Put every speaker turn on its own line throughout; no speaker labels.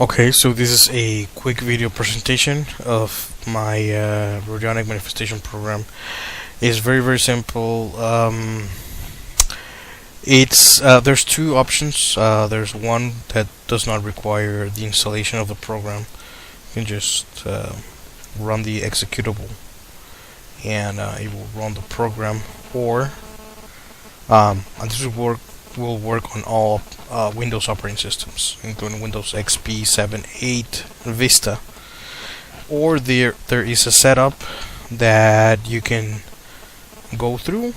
Okay, so this is a quick video presentation of my Radionic Manifestation program. It's very simple. It's There's two options. There's one that does not require the installation of the program. You can just run the executable, and it will run the program. Or and this will work on all Windows operating systems, including Windows XP 7, 8, and Vista. Or there is a setup that you can go through,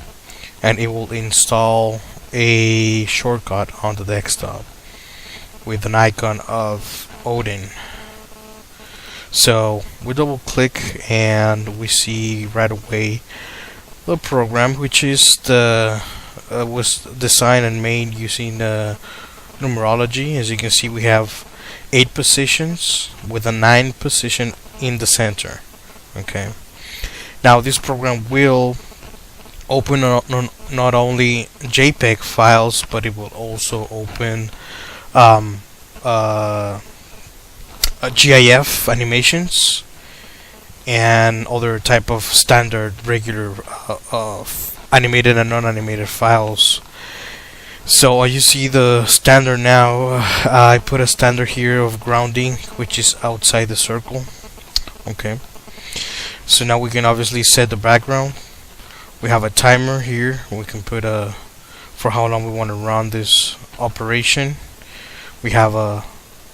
and it will install a shortcut on the desktop with an icon of Odin. So we double click and we see right away the program, which is was designed and made using numerology. As you can see, we have 8 positions with a 9 position in the center. Okay. Now this program will open not only JPEG files, but it will also open GIF animations and other type of standard regular animated and non-animated files. So you see the standard now. I put a standard here of grounding, which is outside the circle. Okay, so now we can obviously set the background. We have a timer here. We can put for how long we want to run this operation. We have a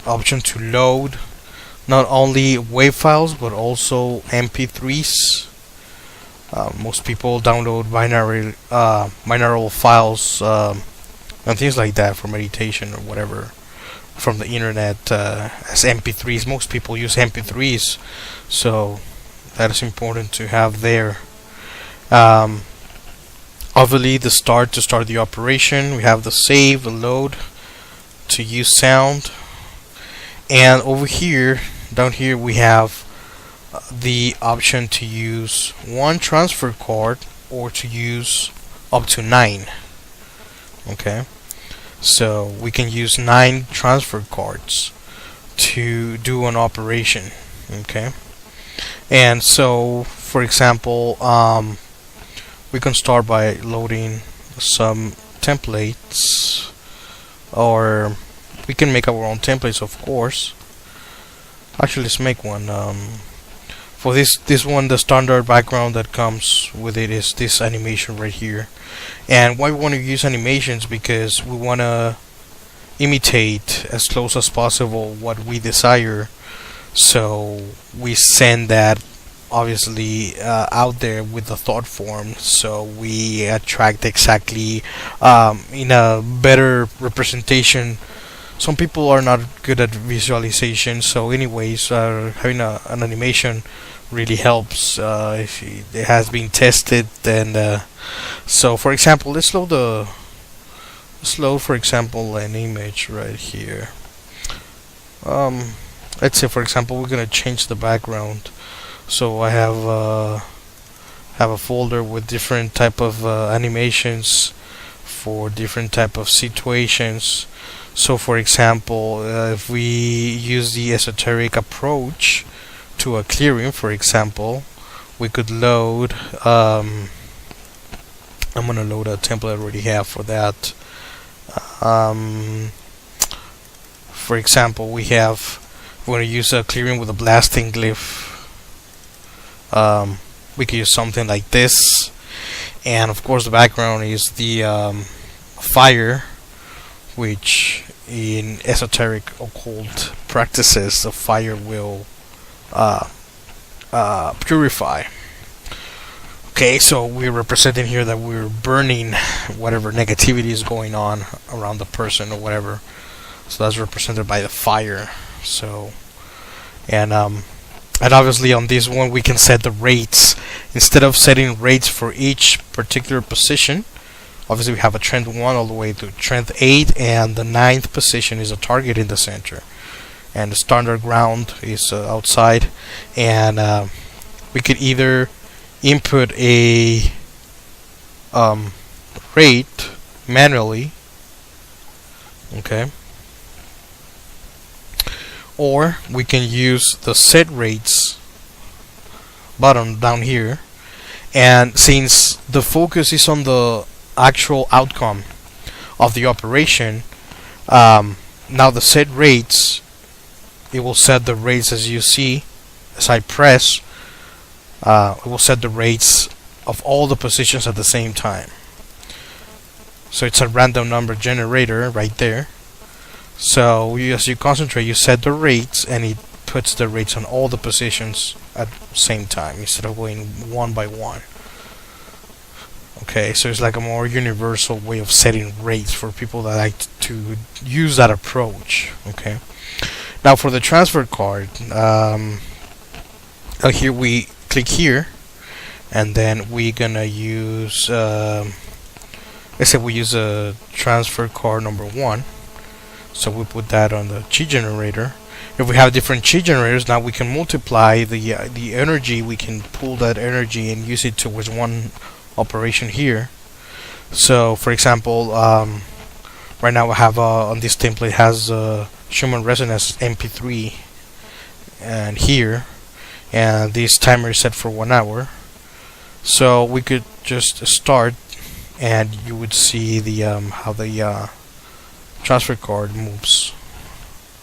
option to load not only WAV files but also MP3s. Most people download binaural files and things like that for meditation or whatever from the internet as MP3s. Most people use MP3s, so that is important to have there. Obviously, to start the operation, we have the save, the load, to use sound, and over here, down here, we have the option to use one transfer card or to use up to 9. Okay, so we can use 9 transfer cards to do an operation. Okay, and so for example, we can start by loading some templates, or we can make our own templates, of course. Actually, let's make one. For this one, the standard background that comes with it is this animation right here. And why we want to use animations, because we want to imitate as close as possible what we desire. So we send that obviously out there with the thought form, so we attract exactly in a better representation. Some people are not good at visualization, so anyways, having an animation really helps if it has been tested. And so for example, let's load for example an image right here. Let's say for example we're gonna change the background. So I have a folder with different type of animations for different type of situations. So for example, if we use the esoteric approach to a clearing, for example, we could load I'm gonna load a template I already have for that. For example, we're gonna use a clearing with a blasting glyph. We could use something like this, and of course the background is the fire, which in esoteric occult practices the fire will purify. Okay, so we're representing here that we're burning whatever negativity is going on around the person or whatever. So that's represented by the fire. So and obviously on this one we can set the rates. Instead of setting rates for each particular position, obviously we have a trend 1 all the way to trend 8, and the 9th position is a target in the center, and the standard ground is outside. And we could either input a rate manually, okay, or we can use the set rates button down here, and since the focus is on the actual outcome of the operation, now the set rates, it will set the rates as you see as I press. It will set the rates of all the positions at the same time. So it's a random number generator right there. So as you concentrate, you set the rates, and it puts the rates on all the positions at the same time instead of going one by one. Okay, so it's like a more universal way of setting rates for people that like to use that approach. Okay, now for the transfer card, here we click here, and then we're gonna use let's say we use a transfer card number 1. So we put that on the chi generator. If we have different chi generators, now we can multiply the energy. We can pull that energy and use it towards one operation here. So for example, right now I have on this template has Schumann resonance MP3 and here, and this timer is set for 1 hour. So we could just start, and you would see the how the transfer card moves.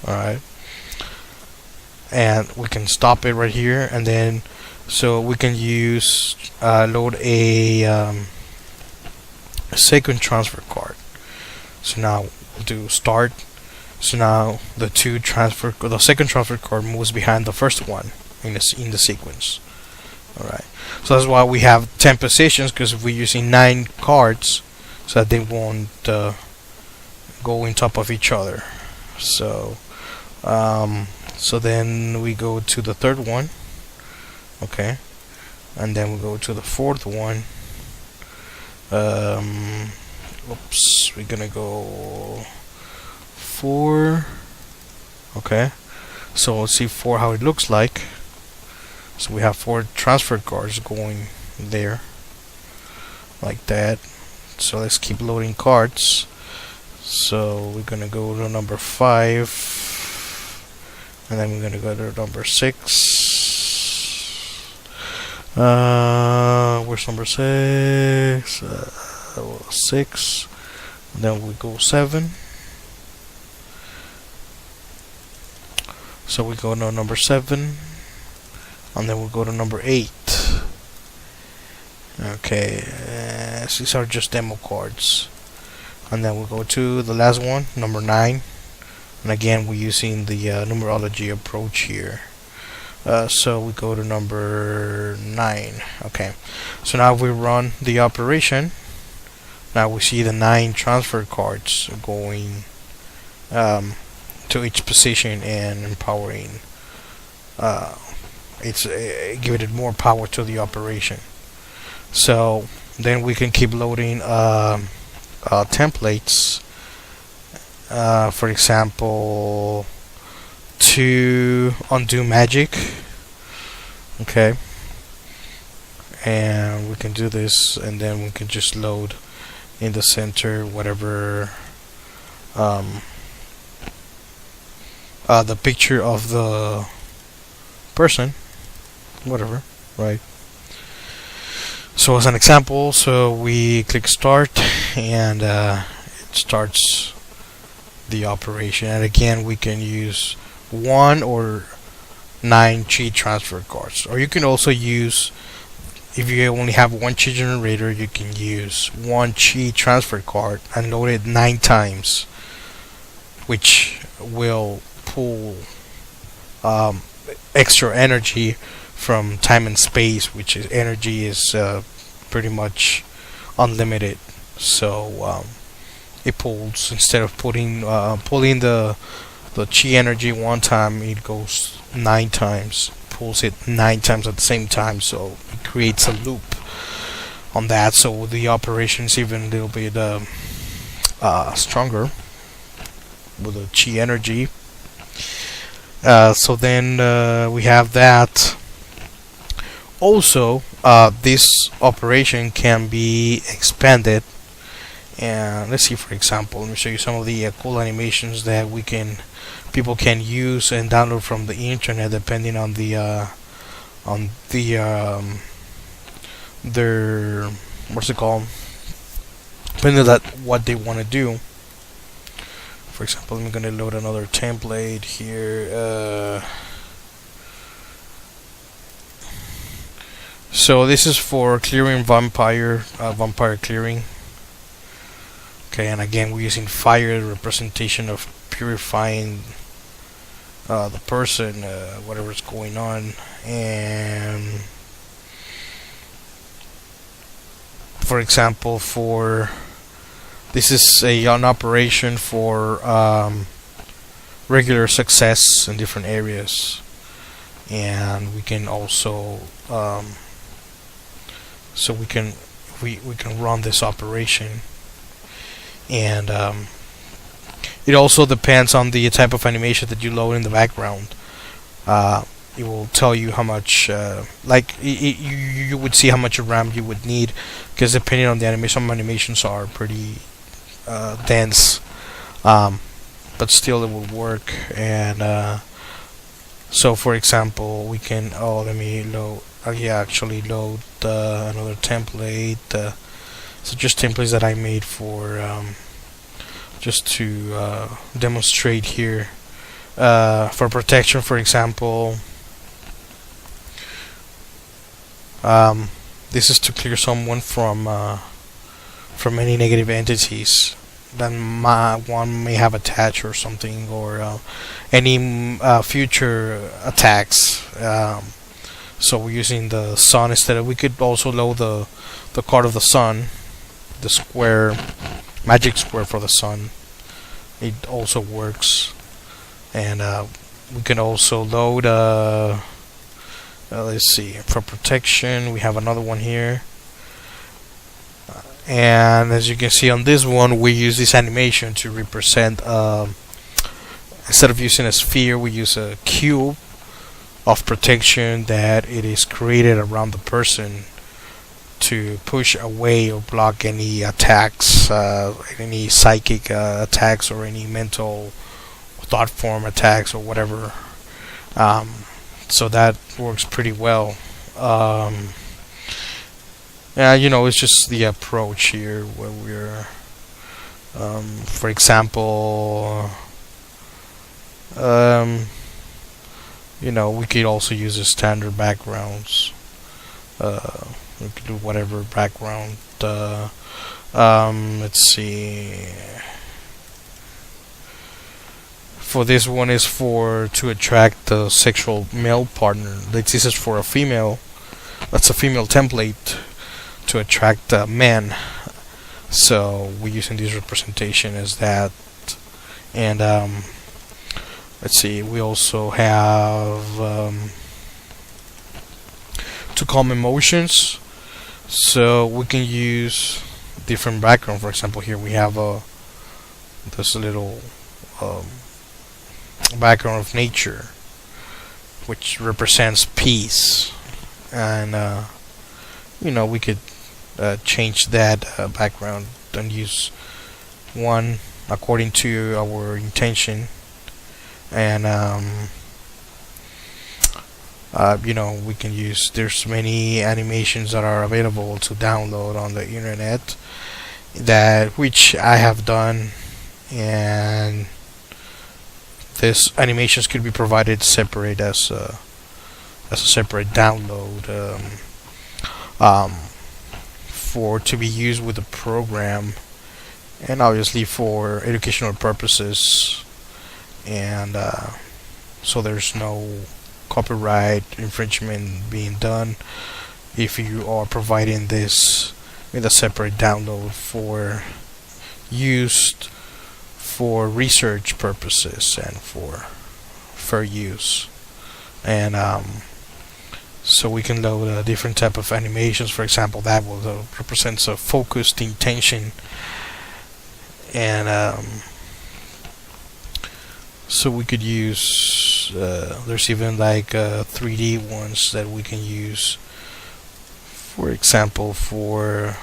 Alright, and we can stop it right here, and then so we can use load a second transfer card. So now we'll do start. So now the second transfer card moves behind the first one in the sequence. Alright, so that's why we have 10 positions, because if we're using 9 cards, so that they won't go in top of each other. So so then we go to the third one, okay, and then we go to the fourth one. Oops, we're gonna go 4. Okay, so let's see 4 how it looks like. So we have 4 transfer cards going there like that. So let's keep loading cards. So we're gonna go to number 5, and then we're gonna go to number 6. Where's number 6? 6. And then we go 7. So we go to number 7, and then we'll go to number 8. Okay, these are just demo cards. And then we'll go to the last one, number 9. And again, we're using the numerology approach here. So we go to number 9. Okay, so now we run the operation. Now we see the 9 transfer cards going to each position and empowering. It's giving it more power to the operation. So then we can keep loading templates. For example, to undo magic. Okay, and we can do this, and then we can just load in the center whatever the picture of the person, whatever, right? So as an example, so we click start, and it starts the operation. And again, we can use 1 or 9 chi transfer cards, or you can also use, if you only have 1 chi generator, you can use 1 chi transfer card and load it 9 times, which will pull extra energy from time and space, which is energy is pretty much unlimited. So it pulls, instead of pulling the chi energy 1 time, it goes 9 times, pulls it 9 times at the same time. So it creates a loop on that, so the operation is even a little bit stronger with the chi energy. So then we have that. Also, this operation can be expanded, and let's see, for example, let me show you some of the cool animations that we can people can use and download from the internet, depending on the their, what's it called, depending on that what they want to do. For example, I'm gonna load another template here. So this is for clearing vampire clearing. Okay, and again we're using fire representation of purifying the person, whatever's going on. And for example, this is an operation for regular success in different areas, and we can also so we can run this operation. And it also depends on the type of animation that you load in the background. It will tell you how much, you would see how much RAM you would need, because depending on the animation, some animations are pretty dense, but still it will work. And so, for example, we can let me load. Actually load another template. So just templates that I made for just to demonstrate here. For protection, for example, this is to clear someone from any negative entities that one may have attached or something, or any future attacks. So we're using the sun instead of. We could also load the card of the sun, the square, magic square for the sun. It also works. And we can also load let's see, for protection we have another one here. And as you can see on this one, we use this animation to represent, instead of using a sphere, we use a cube of protection that it is created around the person to push away or block any attacks, any psychic attacks, or any mental thought form attacks, or whatever. So that works pretty well. It's just the approach here where we're, for example, we could also use the standard backgrounds. We could do whatever background. Let's see. For this one is to attract the sexual male partner. This is for a female. That's a female template to attract men. So we're using this representation as that. And let's see. We also have to calm emotions. So we can use different background. For example, here we have this little background of nature, which represents peace. And we could change that background and use one according to our intention. And we can use, there's many animations that are available to download on the internet, which I have done, and these animations could be provided separate as a separate download, to be used with the program, and obviously for educational purposes. And so there's no copyright infringement being done if you are providing this with a separate download for used for research purposes and for fair use. And so we can load different type of animations. For example, that will represents a focused intention. And so we could use, there's even like 3D ones that we can use, for example, for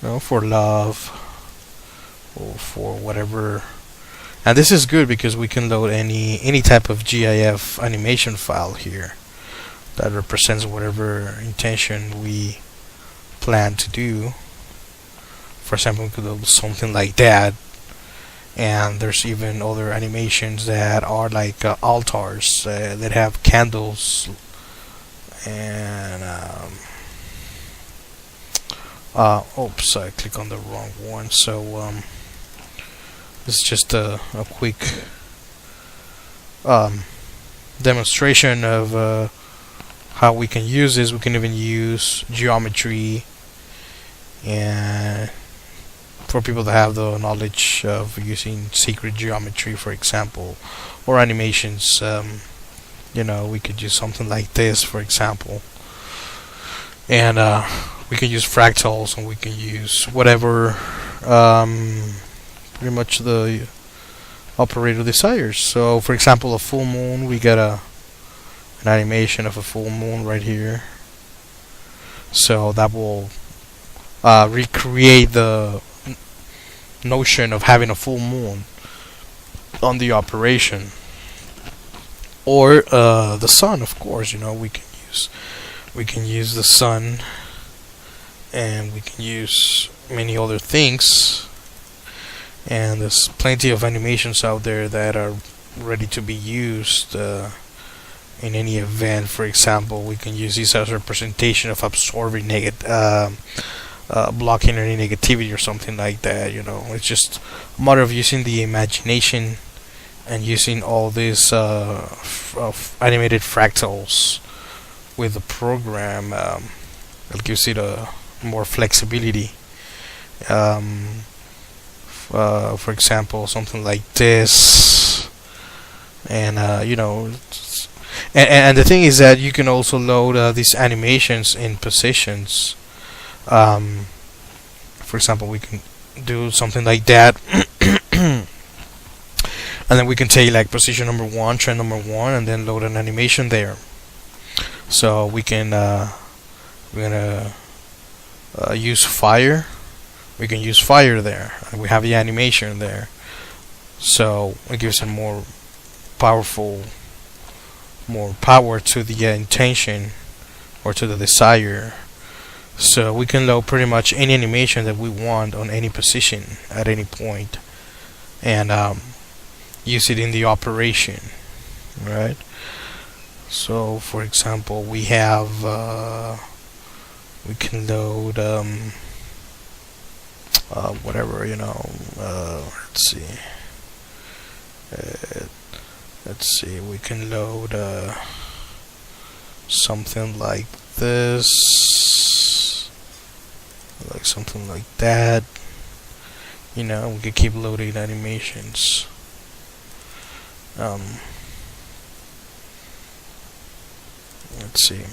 love, or for whatever And this is good because we can load any type of GIF animation file here that represents whatever intention we plan to do. For example, we could load something like that. And there's even other animations that are like altars that have candles and oops, I clicked on the wrong one. So this is just a quick demonstration of how we can use this. We can even use geometry, and for people that have the knowledge of using secret geometry, for example, or animations, you know, we could use something like this, for example, and we can use fractals, and we can use whatever pretty much the operator desires. So, for example, a full moon, we got an animation of a full moon right here. So that will recreate the notion of having a full moon on the operation. Or the sun, of course. You know, we can use the sun, and we can use many other things. And there's plenty of animations out there that are ready to be used in any event. For example, we can use this as a representation of absorbing blocking any negativity or something like that. You know, it's just a matter of using the imagination and using all these animated fractals with the program. That gives it a more flexibility. For example, something like this, and you know, and the thing is that you can also load these animations in positions. For example, we can do something like that, and then we can take like position number 1, trend number 1, and then load an animation there. So we can we're gonna use fire. We can use fire there, and we have the animation there. So it gives a more power to the intention or to the desire. So we can load pretty much any animation that we want on any position at any point, and use it in the operation, right? So for example, we have we can load whatever, you know, let's see, we can load something like this, like something like that. You know, we can keep loading animations. Let's see.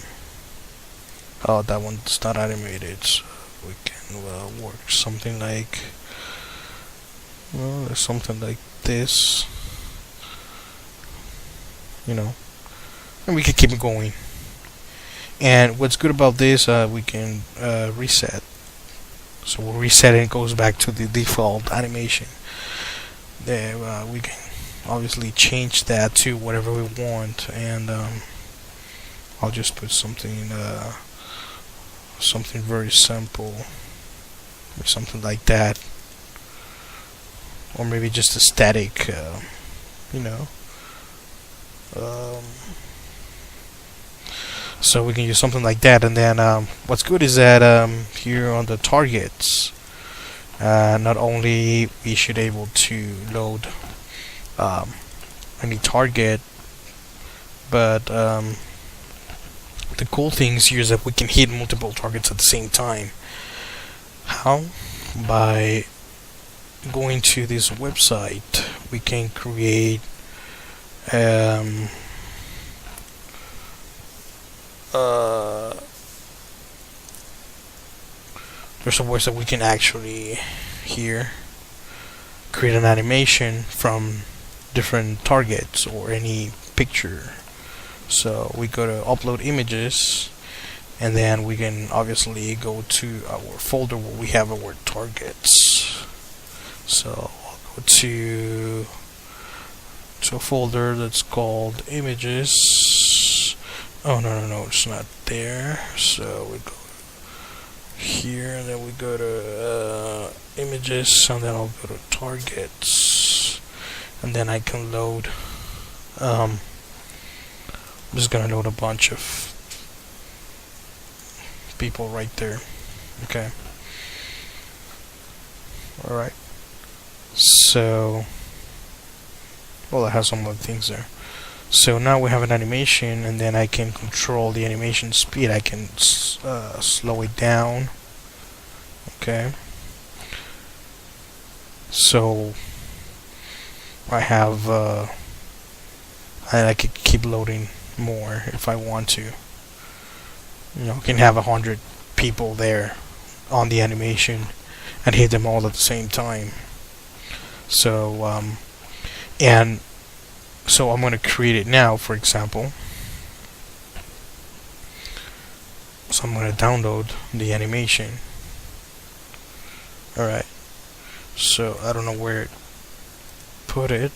Oh, that one's not animated, so we can work something like, well, there's something like this, you know, and we can keep it going. And what's good about this, we can reset. So we'll reset and it goes back to the default animation. There, we can obviously change that to whatever we want, and I'll just put something something very simple, or something like that, or maybe just a static, you know. So we can use something like that, and then what's good is that here on the targets, not only we should able to load any target, but the cool things here is that we can hit multiple targets at the same time. How? By going to this website, we can create there's a way that we can actually here create an animation from different targets or any picture. So we go to upload images, and then we can obviously go to our folder where we have our targets. So I'll go to to a folder that's called images. Oh, no, it's not there. So we go here, and then we go to images, and then I'll go to targets, and then I can load. I'm just gonna load a bunch of people right there. Okay. Alright. So, well, it has some other things there. So now we have an animation, and then I can control the animation speed. I can slow it down. Okay. So I have I could keep loading more if I want to. You know, I can have 100 people there on the animation and hit them all at the same time. So and so I'm going to create it now, for example. So I'm going to download the animation. Alright. So I don't know where to put it.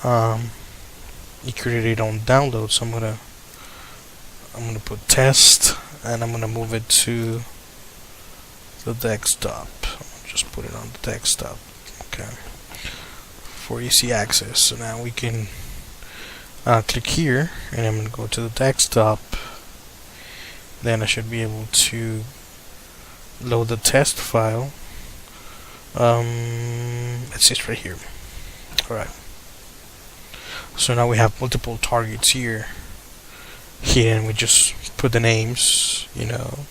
You created it on download, so I'm gonna put test, and I'm gonna move it to the desktop. I'll just put it on the desktop. Okay. For easy access. So now we can click here, and I'm gonna go to the desktop. Then I should be able to load the test file. It's just right here. Alright. So now we have multiple targets here. Here, and we just put the names, you know,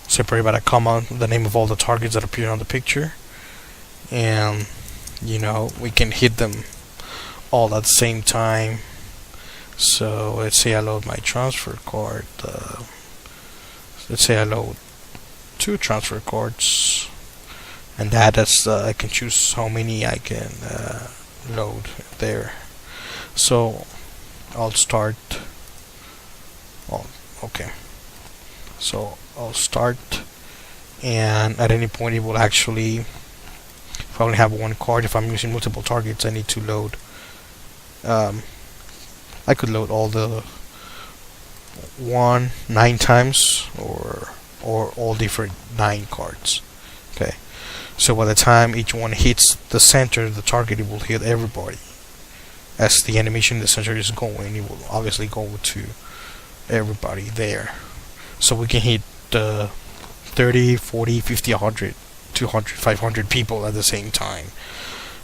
separate by a comma, the name of all the targets that appear on the picture, and you know, we can hit them all at the same time. So let's say I load my transfer card. Let's say I load 2 transfer cards, and that is I can choose how many I can load there. So I'll start. Oh, okay. So I'll start, and at any point it will actually, if I only have one card, if I'm using multiple targets, I need to load. I could load all the 9 times, or all different 9 cards. Okay. So by the time each one hits the center of the target, it will hit everybody. As the animation in the center is going, it will obviously go to everybody there. So we can hit 30, 40, 50, 100, 200, 500 people at the same time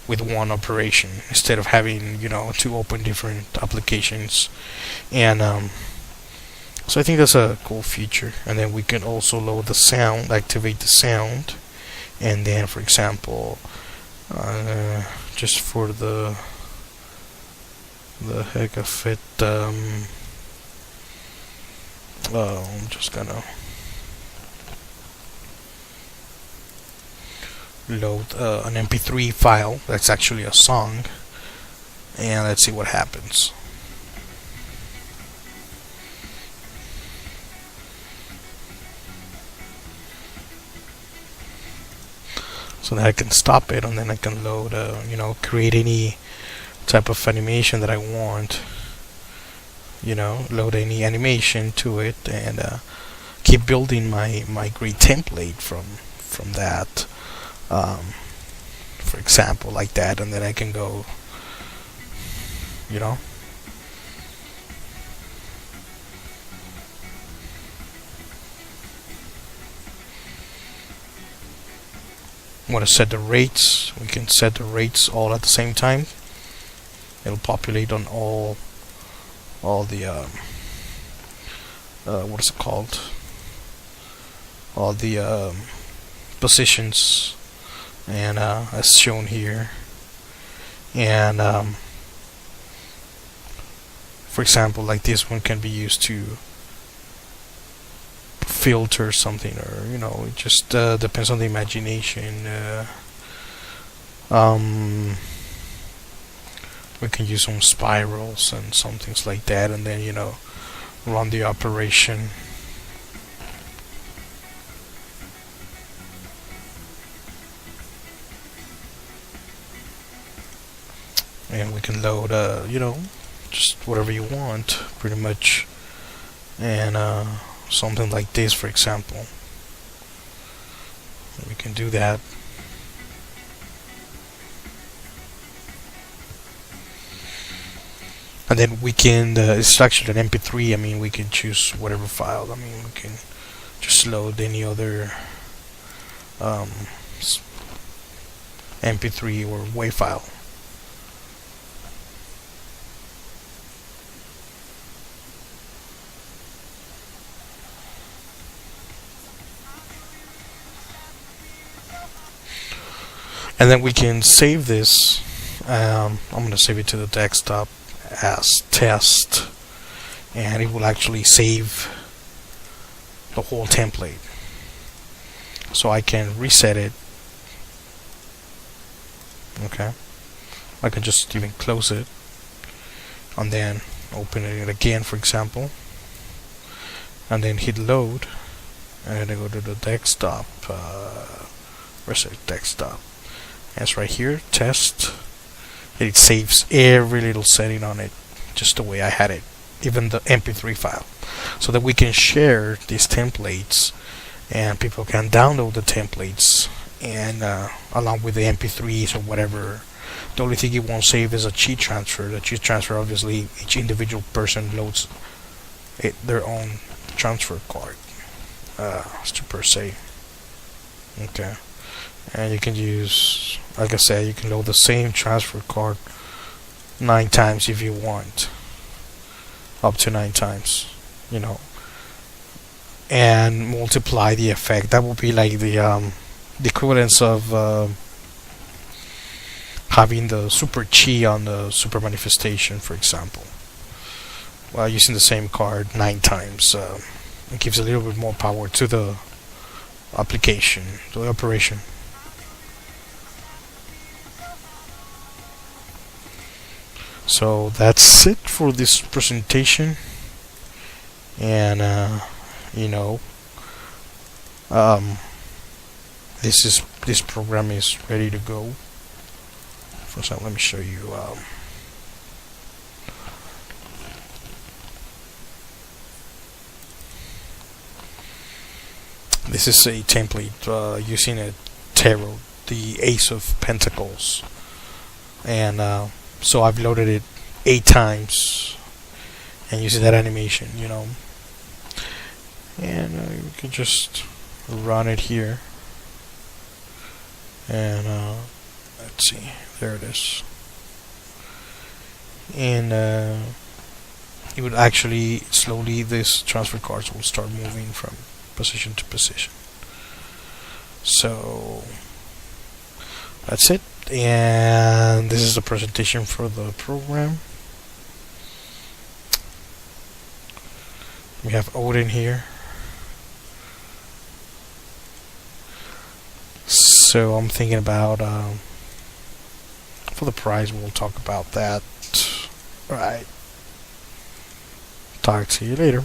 with one operation, instead of having, you know, 2 open different applications. And so I think that's a cool feature. And then we can also load the sound, activate the sound, and then, for example, just for the heck of it, I'm just gonna load an MP3 file that's actually a song, and let's see what happens. So that I can stop it, and then I can load, you know, create any type of animation that I want. You know, load any animation to it, and keep building my great template from that. For example, like that, and then I can go, you know. Want to set the rates? We can set the rates all at the same time. It'll populate on all the what is it called? All the positions, and as shown here. And for example, like this one can be used to filter something, or, you know, it just depends on the imagination. We can use some spirals and some things like that, and then, you know, run the operation. and we can load just whatever you want pretty much, and something like this, for example. We can do that. And then we can, it's actually an MP3, I mean, we can choose whatever file, I mean, we can just load any other MP3 or WAV file. And then we can save this. I'm going to save it to the desktop as test, and it will actually save the whole template. So I can reset it. Okay, I can just even close it and then open it again, for example, and then hit load, and then I go to the desktop. Where's the desktop? It's right here, test. It saves every little setting on it just the way I had it, even the MP3 file, so that we can share these templates and people can download the templates and along with the MP3s or whatever. The only thing it won't save is a cheat transfer. The cheat transfer, obviously, each individual person loads their own transfer card to per se. Okay. And you can use, like I said, you can load the same transfer card 9 times if you want, up to 9 times, and multiply the effect. That will be like the equivalence of having the super chi on the super manifestation, for example. While using the same card 9 times, it gives a little bit more power to the application, to the operation. So that's it for this presentation, and this program is ready to go. For example, let me show you. This is a template using a tarot, the Ace of Pentacles, and so I've loaded it 8 times and using that animation, and you can just run it here, and let's see, there it is, and it would actually slowly, this transfer cards will start moving from position to position. So that's it, and this is the presentation for the program. We have Odin here. So I'm thinking about for the prize, we'll talk about that. Alright, talk to you later.